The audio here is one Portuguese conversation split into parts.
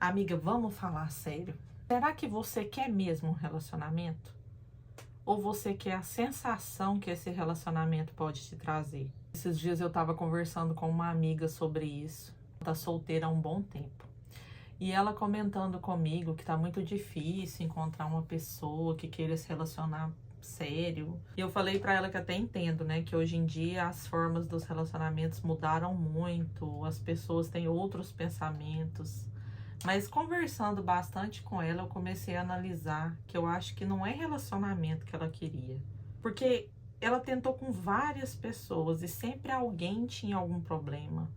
Amiga, vamos falar sério. Será que você quer mesmo um relacionamento? Ou você quer a sensação que esse relacionamento pode te trazer? Esses dias eu tava conversando com uma amiga sobre isso. Tá solteira há um bom tempo. E ela comentando comigo que tá muito difícil encontrar uma pessoa que queira se relacionar sério. E eu falei pra ela que até entendo, né, que hoje em dia as formas dos relacionamentos mudaram muito, as pessoas têm outros pensamentos. Mas conversando bastante com ela, eu comecei a analisar que eu acho que não é relacionamento que ela queria. Porque ela tentou com várias pessoas e sempre alguém tinha algum problema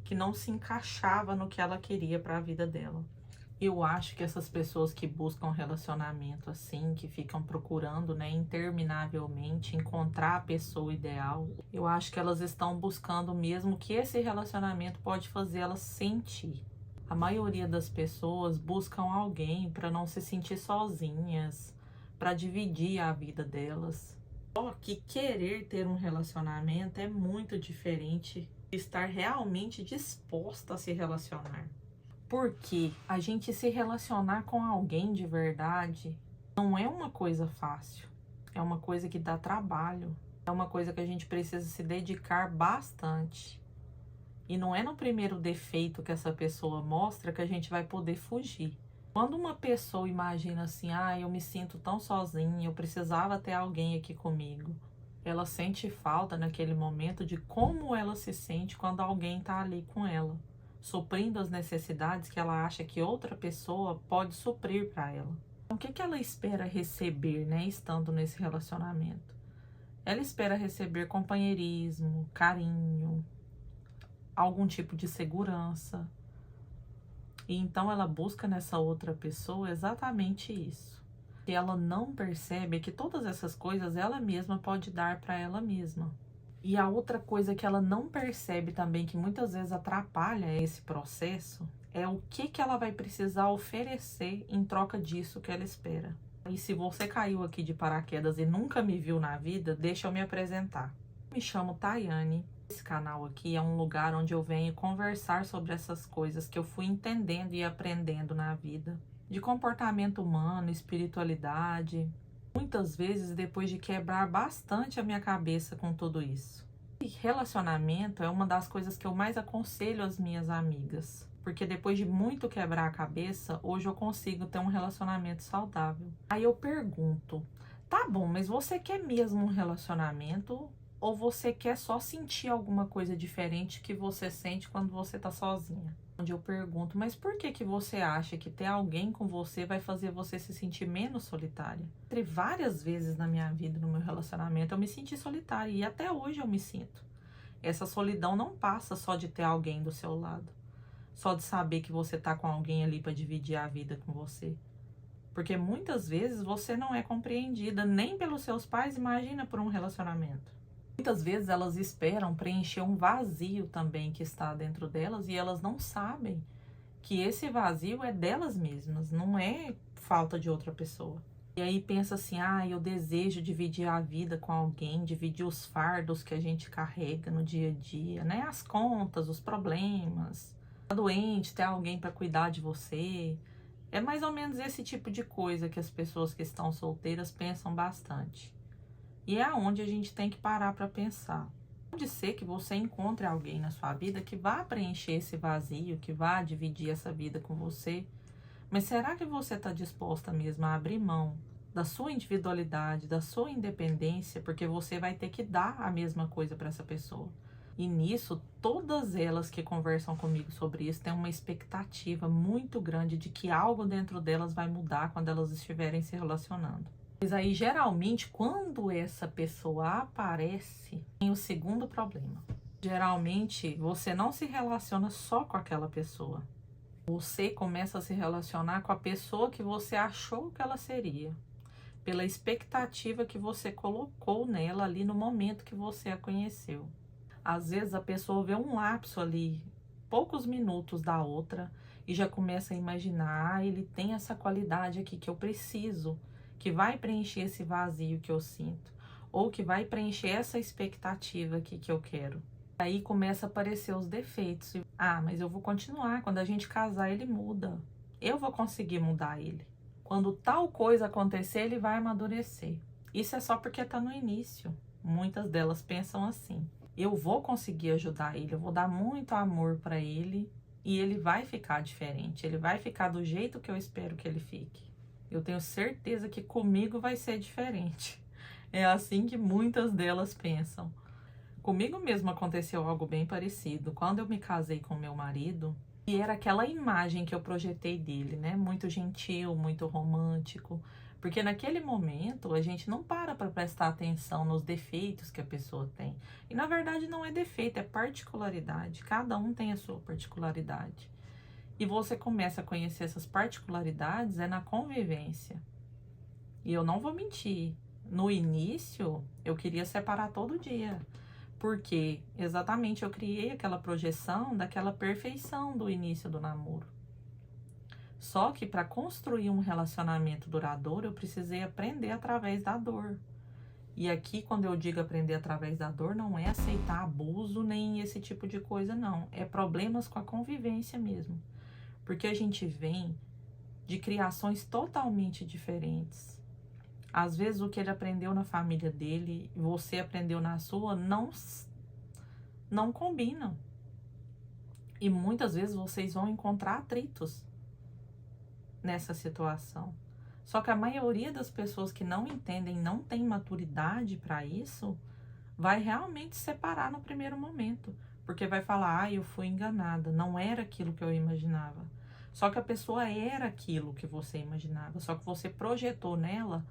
que não se encaixava no que ela queria para a vida dela. Eu acho que essas pessoas que buscam relacionamento assim, que ficam procurando, né, interminavelmente encontrar a pessoa ideal, eu acho que elas estão buscando mesmo que esse relacionamento pode fazer elas sentir. A maioria das pessoas buscam alguém para não se sentir sozinhas, para dividir a vida delas. Só que querer ter um relacionamento é muito diferente de estar realmente disposta a se relacionar. Porque a gente se relacionar com alguém de verdade não é uma coisa fácil. É uma coisa que dá trabalho. É uma coisa que a gente precisa se dedicar bastante. E não é no primeiro defeito que essa pessoa mostra que a gente vai poder fugir. Quando uma pessoa imagina assim, eu me sinto tão sozinha, eu precisava ter alguém aqui comigo. Ela sente falta naquele momento de como ela se sente quando alguém está ali com ela, suprindo as necessidades que ela acha que outra pessoa pode suprir para ela. Então, o que que ela espera receber, né, estando nesse relacionamento? Ela espera receber companheirismo, carinho, algum tipo de segurança. E então ela busca nessa outra pessoa exatamente isso. E ela não percebe que todas essas coisas ela mesma pode dar para ela mesma. E a outra coisa que ela não percebe também, que muitas vezes atrapalha esse processo, é o que ela vai precisar oferecer em troca disso que ela espera. E se você caiu aqui de paraquedas e nunca me viu na vida, deixa eu me apresentar. Me chamo Tayane. Esse canal aqui é um lugar onde eu venho conversar sobre essas coisas que eu fui entendendo e aprendendo na vida. De comportamento humano, espiritualidade. Muitas vezes depois de quebrar bastante a minha cabeça com tudo isso. E relacionamento é uma das coisas que eu mais aconselho às minhas amigas. Porque depois de muito quebrar a cabeça, hoje eu consigo ter um relacionamento saudável. Aí eu pergunto, tá bom, mas você quer mesmo um relacionamento? Ou você quer só sentir alguma coisa diferente que você sente quando você tá sozinha? Onde eu pergunto, mas por que que você acha que ter alguém com você vai fazer você se sentir menos solitária? Entre várias vezes na minha vida, no meu relacionamento, eu me senti solitária e até hoje eu me sinto. Essa solidão não passa só de ter alguém do seu lado, só de saber que você tá com alguém ali para dividir a vida com você. Porque muitas vezes você não é compreendida nem pelos seus pais, imagina por um relacionamento. Muitas vezes elas esperam preencher um vazio também que está dentro delas e elas não sabem que esse vazio é delas mesmas, não é falta de outra pessoa. E aí pensa assim, eu desejo dividir a vida com alguém, dividir os fardos que a gente carrega no dia a dia, né? As contas, os problemas, tá doente, ter alguém para cuidar de você. É mais ou menos esse tipo de coisa que as pessoas que estão solteiras pensam bastante. E é aonde a gente tem que parar para pensar. Pode ser que você encontre alguém na sua vida que vá preencher esse vazio, que vá dividir essa vida com você. Mas será que você está disposta mesmo a abrir mão da sua individualidade, da sua independência, porque você vai ter que dar a mesma coisa para essa pessoa? E nisso, todas elas que conversam comigo sobre isso têm uma expectativa muito grande de que algo dentro delas vai mudar quando elas estiverem se relacionando. Mas aí, geralmente, quando essa pessoa aparece, tem o segundo problema. Geralmente, você não se relaciona só com aquela pessoa. Você começa a se relacionar com a pessoa que você achou que ela seria, pela expectativa que você colocou nela ali no momento que você a conheceu. Às vezes, a pessoa vê um lapso ali, poucos minutos da outra, e já começa a imaginar, ele tem essa qualidade aqui que eu preciso, que vai preencher esse vazio que eu sinto, ou que vai preencher essa expectativa aqui que eu quero. Aí começa a aparecer os defeitos. Mas eu vou continuar, quando a gente casar ele muda. eu vou conseguir mudar ele. Quando tal coisa acontecer, ele vai amadurecer. Isso é só porque tá no início. Muitas delas pensam assim. Eu vou conseguir ajudar ele, eu vou dar muito amor para ele e ele vai ficar diferente. Ele vai ficar do jeito que eu espero que ele fique. Eu tenho certeza que comigo vai ser diferente. É assim que muitas delas pensam. Comigo mesmo aconteceu algo bem parecido. Quando eu me casei com meu marido, e era aquela imagem que eu projetei dele, né? Muito gentil, muito romântico. Porque naquele momento a gente não para prestar atenção nos defeitos que a pessoa tem. E na verdade não é defeito, é particularidade. Cada um tem a sua particularidade. E você começa a conhecer essas particularidades na convivência. E eu não vou mentir. No início, eu queria separar todo dia. Porque exatamente eu criei aquela projeção daquela perfeição do início do namoro. Só que para construir um relacionamento duradouro, eu precisei aprender através da dor. E aqui, quando eu digo aprender através da dor, não é aceitar abuso nem esse tipo de coisa, não. É problemas com a convivência mesmo. Porque a gente vem de criações totalmente diferentes. Às vezes o que ele aprendeu na família dele, você aprendeu na sua, não combinam. E muitas vezes vocês vão encontrar atritos nessa situação. Só que a maioria das pessoas que não entendem, não tem maturidade para isso, vai realmente separar no primeiro momento. Porque vai falar, eu fui enganada, não era aquilo que eu imaginava. Só que a pessoa era aquilo que você imaginava, só que você projetou nela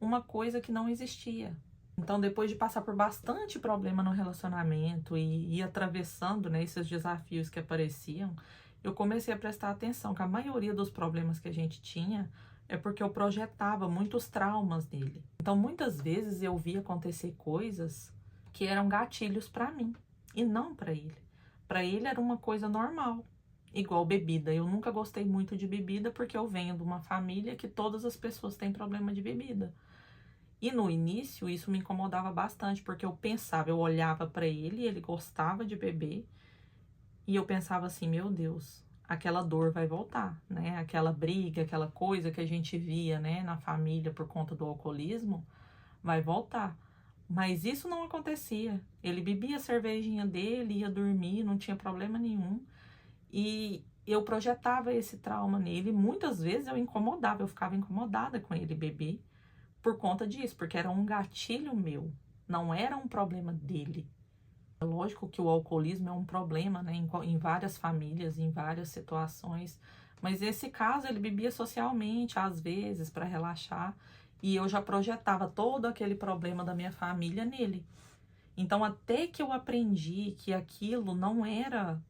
uma coisa que não existia. Então, depois de passar por bastante problema no relacionamento e ir atravessando, né, esses desafios que apareciam, eu comecei a prestar atenção que a maioria dos problemas que a gente tinha é porque eu projetava muitos traumas dele. Então, muitas vezes eu via acontecer coisas que eram gatilhos para mim e não para ele. Para ele era uma coisa normal, igual bebida. Eu nunca gostei muito de bebida porque eu venho de uma família que todas as pessoas têm problema de bebida. E no início isso me incomodava bastante, porque eu pensava, eu olhava para ele, ele gostava de beber, e eu pensava assim, meu Deus, aquela dor vai voltar, né? Aquela briga, aquela coisa que a gente via, né, na família por conta do alcoolismo, vai voltar. Mas isso não acontecia. Ele bebia a cervejinha dele, ia dormir, não tinha problema nenhum. E eu projetava esse trauma nele. Muitas vezes eu incomodava, eu ficava incomodada com ele beber por conta disso, porque era um gatilho meu, não era um problema dele. É lógico que o alcoolismo é um problema, né, em várias famílias, em várias situações, mas esse caso ele bebia socialmente, às vezes, para relaxar, e eu já projetava todo aquele problema da minha família nele. Então, até que eu aprendi que aquilo não era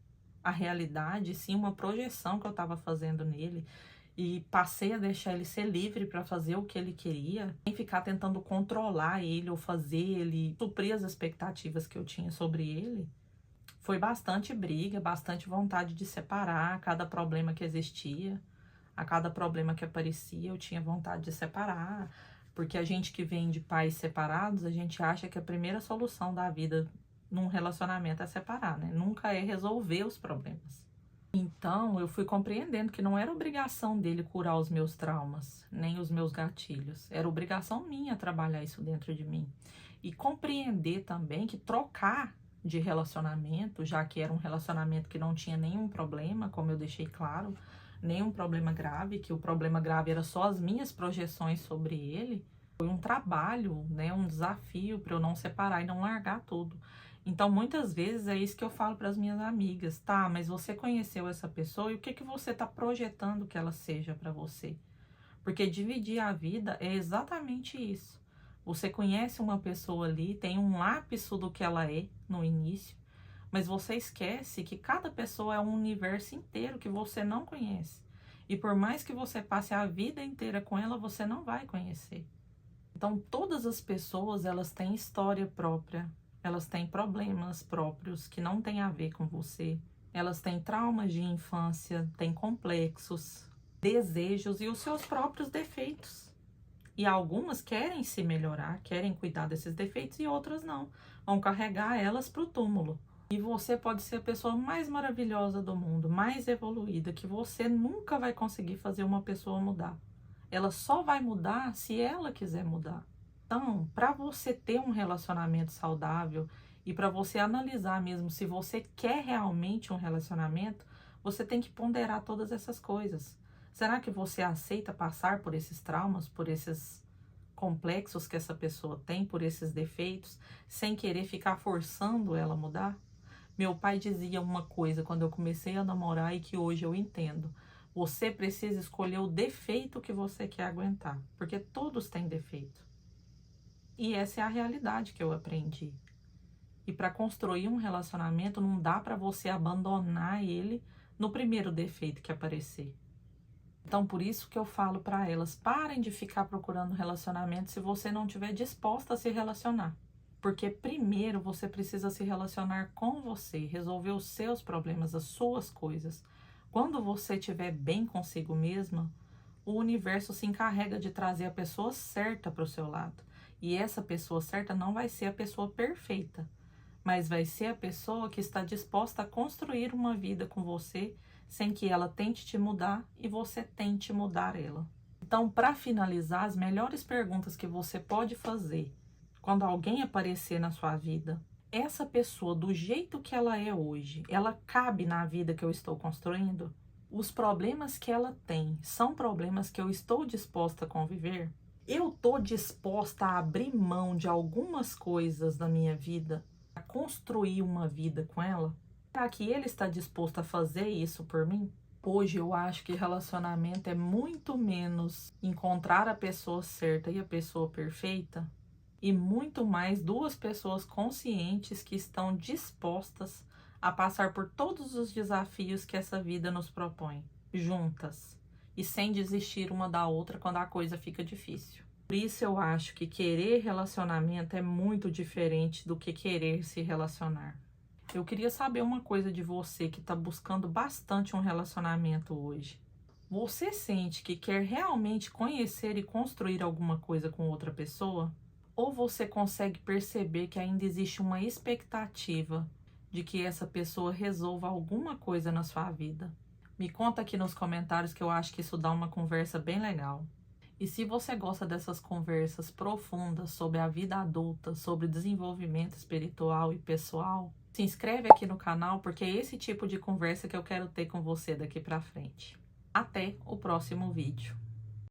a realidade, sim uma projeção que eu estava fazendo nele, e passei a deixar ele ser livre para fazer o que ele queria, sem ficar tentando controlar ele ou fazer ele suprir as expectativas que eu tinha sobre ele. Foi bastante briga, bastante vontade de separar a cada problema que existia, a cada problema que aparecia, eu tinha vontade de separar, porque a gente que vem de pais separados, a gente acha que a primeira solução da vida num relacionamento é separar, né? Nunca é resolver os problemas. Então, eu fui compreendendo que não era obrigação dele curar os meus traumas, nem os meus gatilhos. Era obrigação minha trabalhar isso dentro de mim. E compreender também que trocar de relacionamento, já que era um relacionamento que não tinha nenhum problema, como eu deixei claro, nenhum problema grave, que o problema grave era só as minhas projeções sobre ele, foi um trabalho, né, um desafio para eu não separar e não largar tudo. Então, muitas vezes é isso que eu falo para as minhas amigas, tá? Mas você conheceu essa pessoa e o que que você está projetando que ela seja para você? Porque dividir a vida é exatamente isso. Você conhece uma pessoa ali, tem um lapso do que ela é no início, mas você esquece que cada pessoa é um universo inteiro que você não conhece. E por mais que você passe a vida inteira com ela, você não vai conhecer. Então, todas as pessoas, elas têm história própria. Elas têm problemas próprios que não têm a ver com você. Elas têm traumas de infância, têm complexos, desejos e os seus próprios defeitos. E algumas querem se melhorar, querem cuidar desses defeitos e outras não. Vão carregar elas para o túmulo. E você pode ser a pessoa mais maravilhosa do mundo, mais evoluída, que você nunca vai conseguir fazer uma pessoa mudar. Ela só vai mudar se ela quiser mudar. Então, para você ter um relacionamento saudável e para você analisar mesmo se você quer realmente um relacionamento, você tem que ponderar todas essas coisas. Será que você aceita passar por esses traumas, por esses complexos que essa pessoa tem, por esses defeitos, sem querer ficar forçando ela a mudar? Meu pai dizia uma coisa quando eu comecei a namorar e que hoje eu entendo. Você precisa escolher o defeito que você quer aguentar, porque todos têm defeito. E essa é a realidade que eu aprendi. E para construir um relacionamento não dá para você abandonar ele no primeiro defeito que aparecer. Então, por isso que eu falo para elas, parem de ficar procurando relacionamento se você não estiver disposta a se relacionar. Porque primeiro você precisa se relacionar com você, resolver os seus problemas, as suas coisas. Quando você estiver bem consigo mesma, o universo se encarrega de trazer a pessoa certa para o seu lado. E essa pessoa certa não vai ser a pessoa perfeita, mas vai ser a pessoa que está disposta a construir uma vida com você sem que ela tente te mudar e você tente mudar ela. Então, para finalizar, as melhores perguntas que você pode fazer quando alguém aparecer na sua vida: essa pessoa, do jeito que ela é hoje, ela cabe na vida que eu estou construindo? Os problemas que ela tem são problemas que eu estou disposta a conviver? Eu estou disposta a abrir mão de algumas coisas da minha vida, a construir uma vida com ela? Será que ele está disposto a fazer isso por mim? Hoje eu acho que relacionamento é muito menos encontrar a pessoa certa e a pessoa perfeita, e muito mais duas pessoas conscientes que estão dispostas a passar por todos os desafios que essa vida nos propõe, juntas, e sem desistir uma da outra quando a coisa fica difícil. Por isso eu acho que querer relacionamento é muito diferente do que querer se relacionar. Eu queria saber uma coisa de você que está buscando bastante um relacionamento hoje. Você sente que quer realmente conhecer e construir alguma coisa com outra pessoa? Ou você consegue perceber que ainda existe uma expectativa de que essa pessoa resolva alguma coisa na sua vida? Me conta aqui nos comentários que eu acho que isso dá uma conversa bem legal. E se você gosta dessas conversas profundas sobre a vida adulta, sobre desenvolvimento espiritual e pessoal, se inscreve aqui no canal, porque é esse tipo de conversa que eu quero ter com você daqui pra frente. Até o próximo vídeo.